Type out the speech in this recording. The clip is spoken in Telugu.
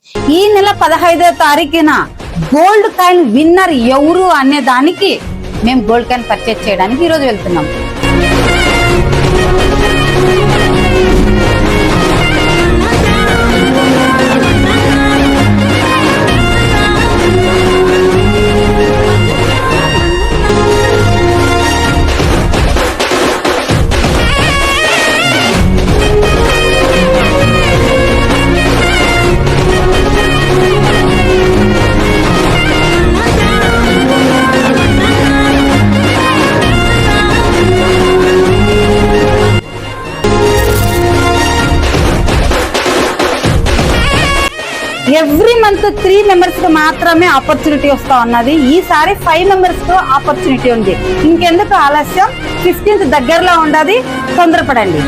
ఈ నెల 15వ తారీఖున గోల్డ్ కాయిన్ విన్నర్ ఎవరు అనే దానికి మేము గోల్డ్ కాయిన్ పర్చేస్ చేయడానికి ఈ రోజు వెళ్తున్నాం. ఎవ్రీ మంత్ 3 మెంబర్స్ కు మాత్రమే ఆపర్చునిటీ వస్తా ఉన్నది. ఈసారి 5 మెంబర్స్ కు ఆపర్చునిటీ ఉంది. ఇంకెందుకు ఆలస్యం, 15th దగ్గరలో ఉండదు, తొందరపడండి.